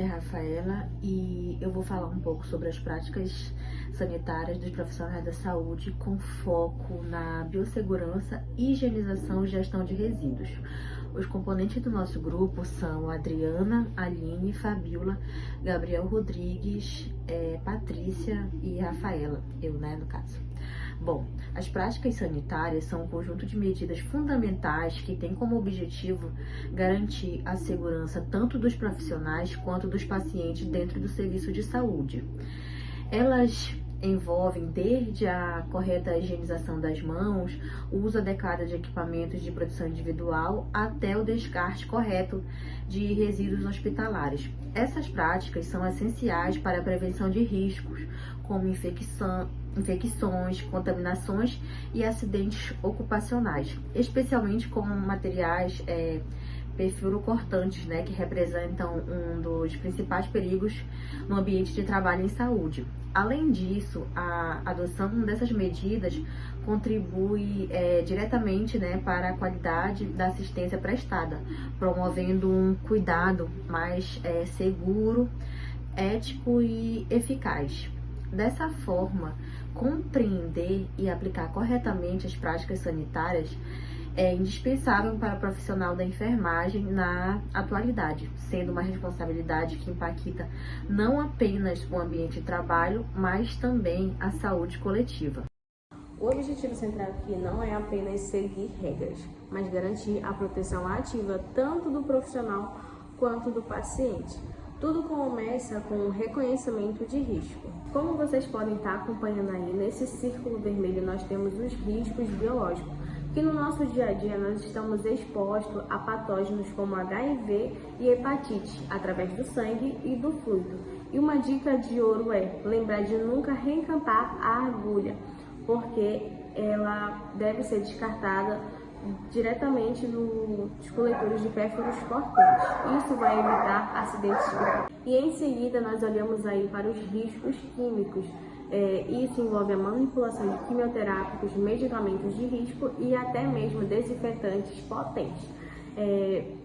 Rafaela e eu vou falar um pouco sobre as práticas sanitárias dos profissionais da saúde com foco na biossegurança, higienização e gestão de resíduos. Os componentes do nosso grupo são Adriana, Aline, Fabiola, Gabriel Rodrigues, Patrícia e Rafaela, eu, no caso. Bom, as práticas sanitárias são um conjunto de medidas fundamentais que têm como objetivo garantir a segurança tanto dos profissionais quanto dos pacientes dentro do serviço de saúde. Elas envolvem desde a correta higienização das mãos, o uso adequado de equipamentos de proteção individual, até o descarte correto de resíduos hospitalares. Essas práticas são essenciais para a prevenção de riscos, como infecções, contaminações e acidentes ocupacionais, especialmente com materiais perfurocortantes, que representam um dos principais perigos no ambiente de trabalho em saúde. Além disso, a adoção dessas medidas contribui diretamente para a qualidade da assistência prestada, promovendo um cuidado mais seguro, ético e eficaz. Dessa forma, compreender e aplicar corretamente as práticas sanitárias é indispensável para o profissional da enfermagem na atualidade, sendo uma responsabilidade que impacta não apenas o ambiente de trabalho, mas também a saúde coletiva. O objetivo central aqui não é apenas seguir regras, mas garantir a proteção ativa tanto do profissional quanto do paciente. Tudo começa com o reconhecimento de risco. Como vocês podem estar acompanhando aí, nesse círculo vermelho nós temos os riscos biológicos, que no nosso dia a dia nós estamos expostos a patógenos como HIV e hepatite, através do sangue e do fluido. E uma dica de ouro é lembrar de nunca reencampar a agulha, porque ela deve ser descartada diretamente nos coletores de pérfuros cortantes. Isso vai evitar acidentes graves. E em seguida nós olhamos aí para os riscos químicos. Isso envolve a manipulação de quimioterápicos, medicamentos de risco e até mesmo desinfetantes potentes.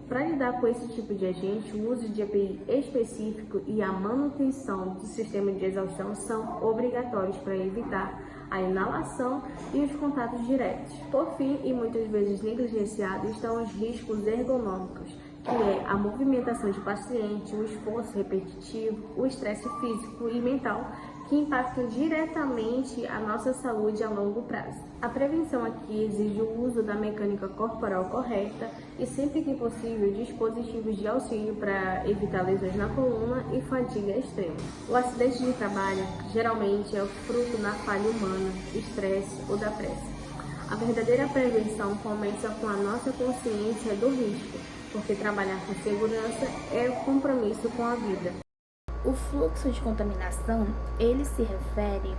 Para lidar com esse tipo de agente, o uso de EPI específico e a manutenção do sistema de exaustão são obrigatórios para evitar a inalação e os contatos diretos. Por fim, e muitas vezes negligenciados, estão os riscos ergonômicos, que é a movimentação de paciente, o esforço repetitivo, o estresse físico e mental, que impactam diretamente a nossa saúde a longo prazo. A prevenção aqui exige o uso da mecânica corporal correta e, sempre que possível, dispositivos de auxílio para evitar lesões na coluna e fadiga extrema. O acidente de trabalho geralmente é o fruto da falha humana, estresse ou da pressa. A verdadeira prevenção começa com a nossa consciência do risco, porque trabalhar com segurança é o compromisso com a vida. O fluxo de contaminação, ele se refere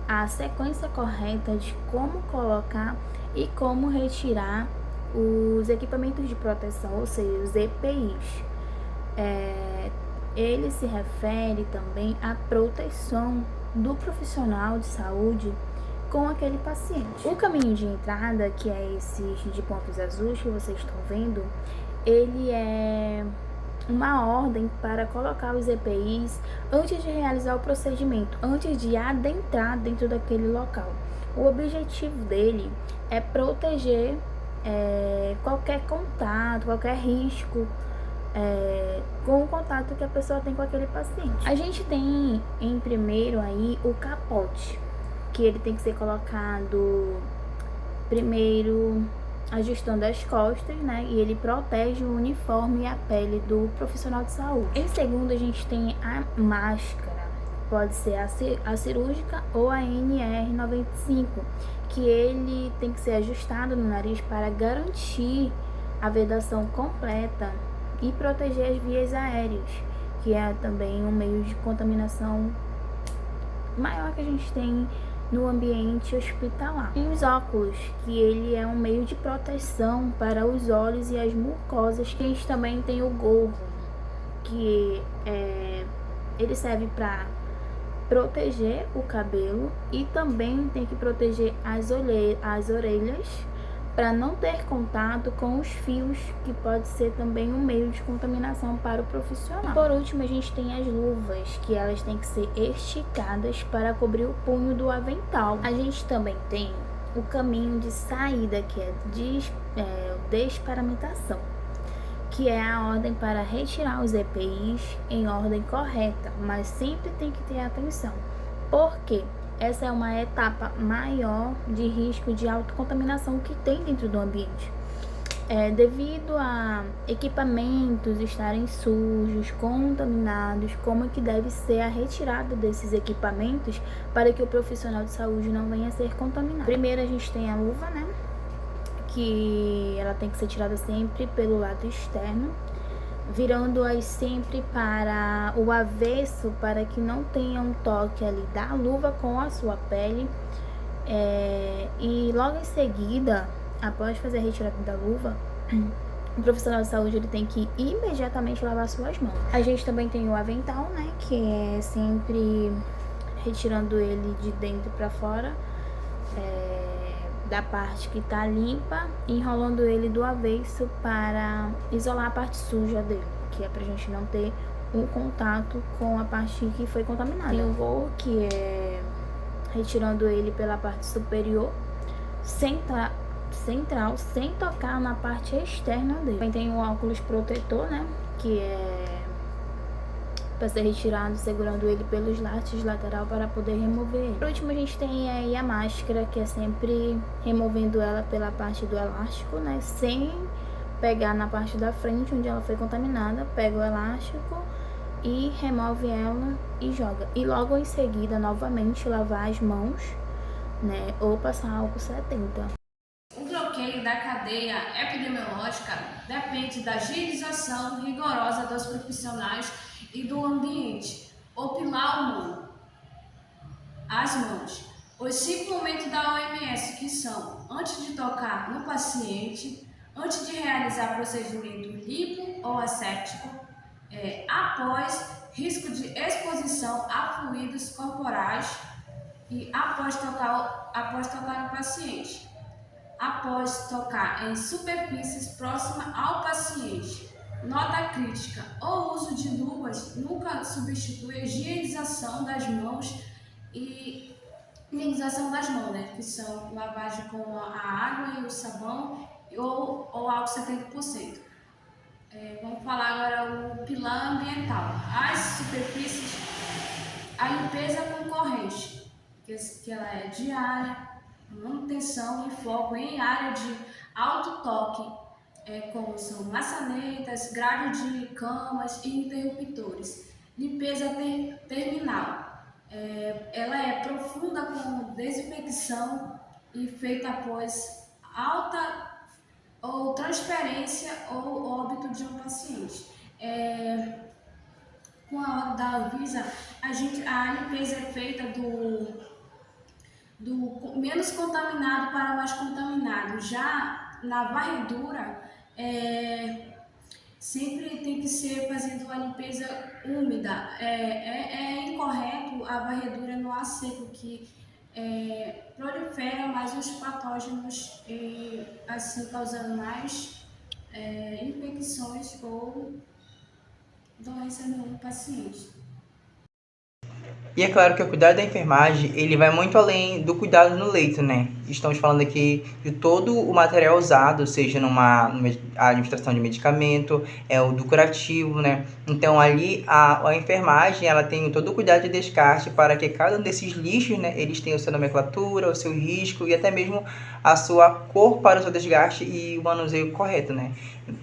à sequência correta de como colocar e como retirar os equipamentos de proteção, ou seja, os EPIs. Ele se refere também à proteção do profissional de saúde com aquele paciente. O caminho de entrada, que é esse de pontos azuis que vocês estão vendo, ele é uma ordem para colocar os EPIs antes de realizar o procedimento, antes de adentrar dentro daquele local. O objetivo dele é proteger qualquer contato, qualquer risco com o contato que a pessoa tem com aquele paciente. A gente tem em primeiro aí o capote, que ele tem que ser colocado primeiro ajustando as costas, e ele protege o uniforme e a pele do profissional de saúde. Em segundo, a gente tem a máscara, pode ser a cirúrgica ou a NR95, que ele tem que ser ajustado no nariz para garantir a vedação completa e proteger as vias aéreas, que é também um meio de contaminação maior que a gente tem no ambiente hospitalar. E os óculos, que ele é um meio de proteção para os olhos e as mucosas. A gente também tem o gorro, que ele serve para proteger o cabelo e também tem que proteger as orelhas para não ter contato com os fios, que pode ser também um meio de contaminação para o profissional. E por último, a gente tem as luvas, que elas têm que ser esticadas para cobrir o punho do avental. A gente também tem o caminho de saída, que é desparamentação, que é a ordem para retirar os EPIs em ordem correta, mas sempre tem que ter atenção, porque essa é uma etapa maior de risco de autocontaminação que tem dentro do ambiente. Devido a equipamentos estarem sujos, contaminados, como é que deve ser a retirada desses equipamentos para que o profissional de saúde não venha a ser contaminado. Primeiro a gente tem a luva, né? Que ela tem que ser tirada sempre pelo lado externo, virando-as sempre para o avesso, para que não tenha um toque ali da luva com a sua pele. E logo em seguida, após fazer a retirada da luva, o profissional de saúde ele tem que imediatamente lavar suas mãos. A gente também tem o avental, né, que é sempre retirando ele de dentro para fora, da parte que tá limpa, enrolando ele do avesso para isolar a parte suja dele, que é pra gente não ter um contato com a parte que foi contaminada. Tem o voo, que é retirando ele pela parte superior, central, sem tocar na parte externa dele. Também tem o óculos protetor, né, que é para ser retirado, segurando ele pelos lates lateral para poder remover ele. Por último, a gente tem aí a máscara, que é sempre removendo ela pela parte do elástico, né, sem pegar na parte da frente onde ela foi contaminada. Pega o elástico e remove ela e joga. E logo em seguida, novamente, lavar as mãos, né, ou passar álcool 70. O bloqueio da cadeia epidemiológica depende da higienização rigorosa dos profissionais e do ambiente. O pilar humano, as mãos. Os 5 momentos da OMS, que são: antes de tocar no paciente, antes de realizar procedimento lipo ou asséptico, após risco de exposição a fluidos corporais e após tocar no paciente, após tocar em superfícies próximas ao paciente. Nota crítica: o uso de luvas nunca substitui a higienização das mãos né, que são lavagem com a água e o sabão ou álcool 70%. Vamos falar agora o pilar ambiental. As superfícies, a limpeza concorrente, que ela é diária, manutenção e foco em área de alto toque, como são maçanetas, grade de camas e interruptores. Limpeza terminal, ela é profunda com desinfecção e feita após alta ou transferência ou óbito de um paciente. Com a hora da Anvisa, a limpeza é feita do menos contaminado para mais contaminado. Já na varredura, sempre tem que ser fazendo a limpeza úmida. É incorreto a varredura no ar seco, que prolifera mais os patógenos e assim causando mais infecções ou doença no paciente. E é claro que o cuidado da enfermagem, ele vai muito além do cuidado no leito, né? Estamos falando aqui de todo o material usado, seja numa administração de medicamento, o do curativo, né? Então ali a enfermagem, ela tem todo o cuidado de descarte para que cada um desses lixos, né, eles tenham a sua nomenclatura, o seu risco e até mesmo a sua cor para o seu desgaste e o manuseio correto, né?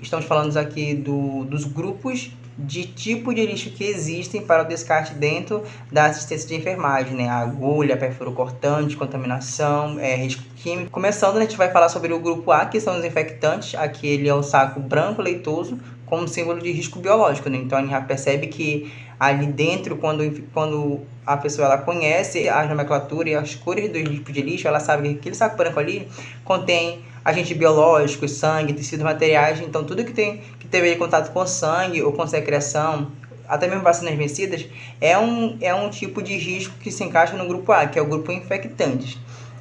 Estamos falando aqui dos grupos de tipo de lixo que existem para o descarte dentro da assistência de enfermagem, né? A agulha, perfuro cortante, contaminação, risco químico. Começando, a gente vai falar sobre o grupo A, que são os infectantes. Aqui ele é o saco branco leitoso como símbolo de risco biológico, né? Então a gente já percebe que ali dentro, quando a pessoa ela conhece a nomenclatura e as cores dos tipos de lixo, ela sabe que aquele saco branco ali contém agentes biológicos, sangue, tecidos, materiais. Então tudo que teve contato com sangue ou com secreção, até mesmo vacinas vencidas, é um tipo de risco que se encaixa no grupo A, que é o grupo infectantes.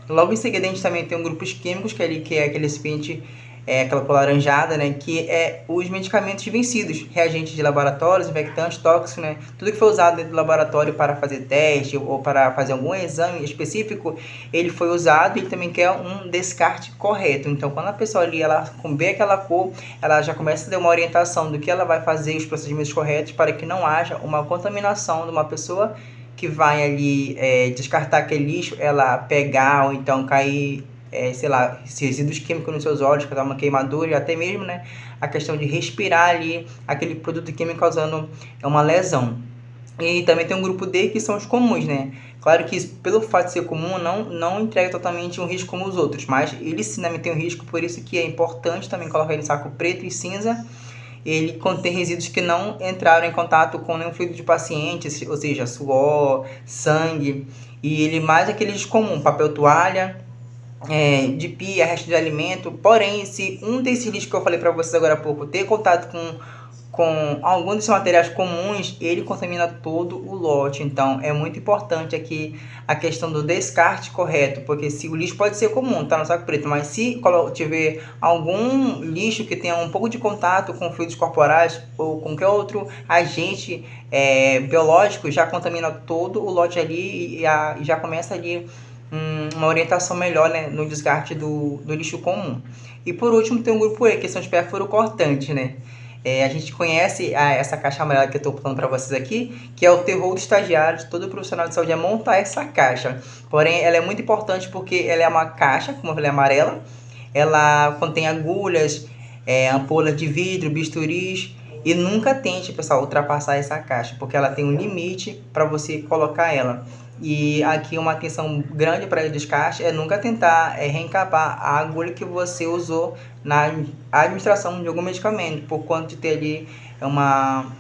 Logo em seguida a gente também tem um grupos químicos, que é aquele recipiente, aquela cor laranjada, né, que é os medicamentos vencidos, reagentes de laboratórios, infectantes, tóxicos, né, tudo que foi usado dentro do laboratório para fazer teste ou para fazer algum exame específico, ele foi usado e também quer um descarte correto. Então, quando a pessoa ali, ela vê aquela cor, ela já começa a ter uma orientação do que ela vai fazer, os procedimentos corretos, para que não haja uma contaminação de uma pessoa que vai ali descartar aquele lixo, ela pegar ou então cair, sei lá, resíduos químicos nos seus olhos, causar uma queimadura e até mesmo, né, a questão de respirar ali aquele produto químico causando uma lesão. E também tem um grupo D, que são os comuns, né? Claro que pelo fato de ser comum, não entrega totalmente um risco como os outros, mas ele sim também tem um risco, por isso que é importante também colocar ele em saco preto e cinza. Ele contém resíduos que não entraram em contato com nenhum fluido de paciente, ou seja, suor, sangue, e ele mais aqueles comuns, papel toalha, de pia, resto de alimento. Porém, se um desses lixos que eu falei para vocês agora há pouco ter contato com algum desses materiais comuns, ele contamina todo o lote. Então, é muito importante aqui a questão do descarte correto, porque se o lixo pode ser comum, tá no saco preto, mas se tiver algum lixo que tenha um pouco de contato com fluidos corporais ou com qualquer outro agente biológico, já contamina todo o lote ali e já começa ali uma orientação melhor, né, no descarte do lixo comum. E por último tem o grupo E, que são os perfluorocortantes, né? A gente conhece essa caixa amarela que eu estou falando para vocês aqui, que é o terror do estagiário, de todo profissional de saúde, é montar essa caixa. Porém, ela é muito importante porque ela é uma caixa, como eu falei, amarela. Ela contém agulhas, ampolas de vidro, bisturis. E nunca tente, pessoal, ultrapassar essa caixa, porque ela tem um limite para você colocar ela. E aqui uma atenção grande para o descarte é nunca tentar reencapar a agulha que você usou na administração de algum medicamento, por conta de ter ali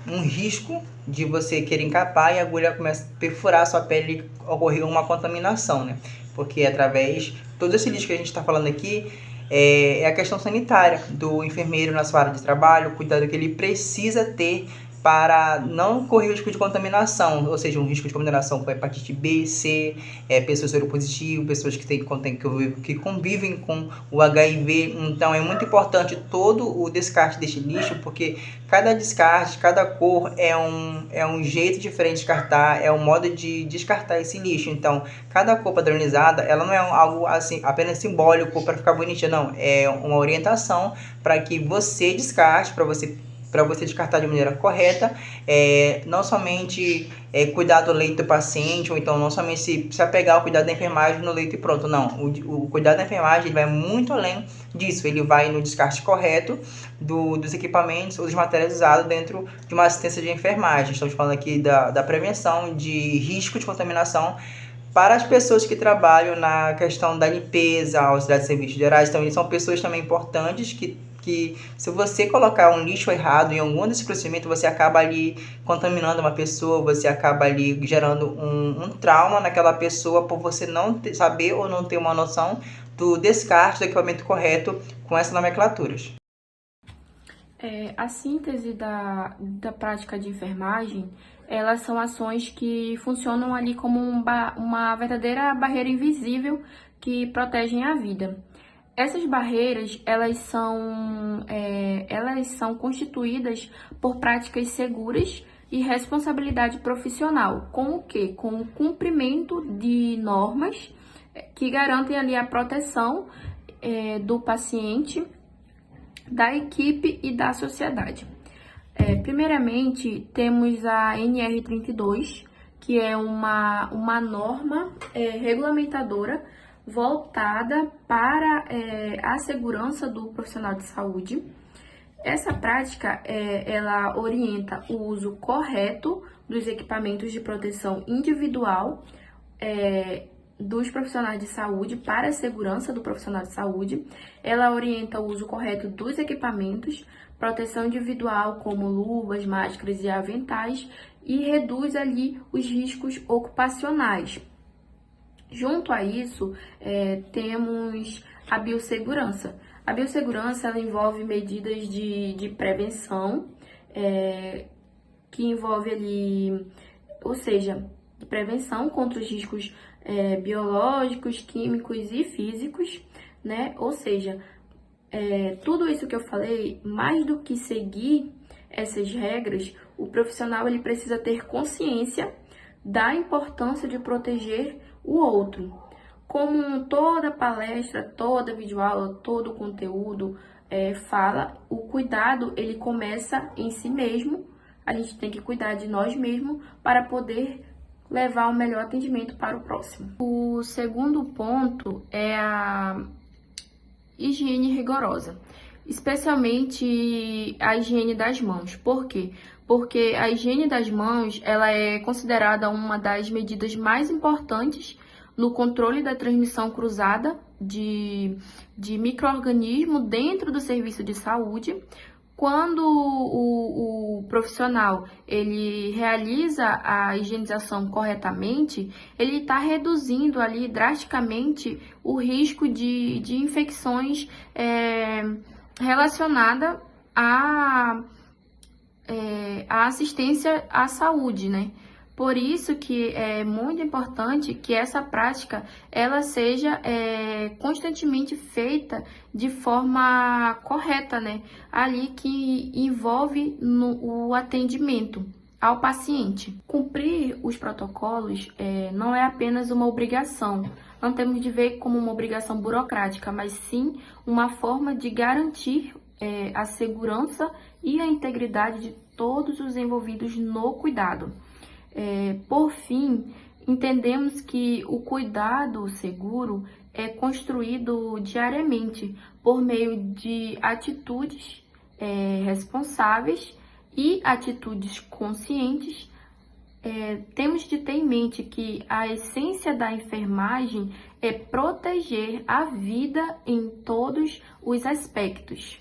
um risco de você querer encapar e a agulha começa a perfurar a sua pele e ocorrer uma contaminação, né? Porque através de todo esse lixo que a gente está falando aqui, é a questão sanitária do enfermeiro na sua área de trabalho, o cuidado que ele precisa ter para não correr risco de contaminação, ou seja, um risco de contaminação com hepatite B, C, pessoas seropositivas, pessoas que convivem com o HIV. Então é muito importante todo o descarte deste lixo, porque cada descarte, cada cor é um jeito diferente de descartar, é um modo de descartar esse lixo. Então, cada cor padronizada, ela não é algo assim apenas simbólico para ficar bonitinha, não. É uma orientação para que você descarte, para você descartar de maneira correta, não somente cuidar do leito do paciente, ou então não somente se apegar ao cuidado da enfermagem no leito e pronto, não. O cuidado da enfermagem ele vai muito além disso, ele vai no descarte correto dos equipamentos ou dos materiais usados dentro de uma assistência de enfermagem. Estamos falando aqui da prevenção de risco de contaminação para as pessoas que trabalham na questão da limpeza, auxiliar de serviços gerais. Então, eles são pessoas também importantes que se você colocar um lixo errado em algum desses procedimentos, você acaba ali contaminando uma pessoa, você acaba ali gerando um trauma naquela pessoa por você não saber ou não ter uma noção do descarte do equipamento correto com essas nomenclaturas. A síntese da prática de enfermagem, elas são ações que funcionam ali como uma verdadeira barreira invisível que protegem a vida. Essas barreiras, elas são constituídas por práticas seguras e responsabilidade profissional. Com o quê? Com o cumprimento de normas que garantem ali a proteção do paciente, da equipe e da sociedade. Primeiramente, temos a NR32, que é uma norma regulamentadora voltada para a segurança do profissional de saúde. Essa prática, ela orienta o uso correto dos equipamentos de proteção individual dos profissionais de saúde para a segurança do profissional de saúde. Ela orienta o uso correto dos equipamentos, proteção individual como luvas, máscaras e aventais, e reduz ali os riscos ocupacionais. Junto a isso, temos a biossegurança. A biossegurança ela envolve medidas de prevenção, que envolve ali, ou seja, prevenção contra os riscos biológicos, químicos e físicos, né? Ou seja, tudo isso que eu falei, mais do que seguir essas regras, o profissional ele precisa ter consciência da importância de proteger o outro. Como toda palestra, toda videoaula, todo conteúdo fala, o cuidado ele começa em si mesmo. A gente tem que cuidar de nós mesmos para poder levar o melhor atendimento para o próximo. O segundo ponto é a higiene rigorosa, especialmente a higiene das mãos. Por quê? Porque a higiene das mãos ela é considerada uma das medidas mais importantes no controle da transmissão cruzada de micro-organismo dentro do serviço de saúde. Quando o profissional ele realiza a higienização corretamente, ele está reduzindo ali drasticamente o risco de infecções relacionadas à assistência à saúde, né? Por isso que é muito importante que essa prática ela seja constantemente feita de forma correta, né? Ali que envolve o atendimento ao paciente. Cumprir os protocolos não é apenas uma obrigação, não temos de ver como uma obrigação burocrática, mas sim uma forma de garantir a segurança e a integridade de todos os envolvidos no cuidado. Por fim, entendemos que o cuidado seguro é construído diariamente por meio de atitudes responsáveis e atitudes conscientes. Temos de ter em mente que a essência da enfermagem é proteger a vida em todos os aspectos.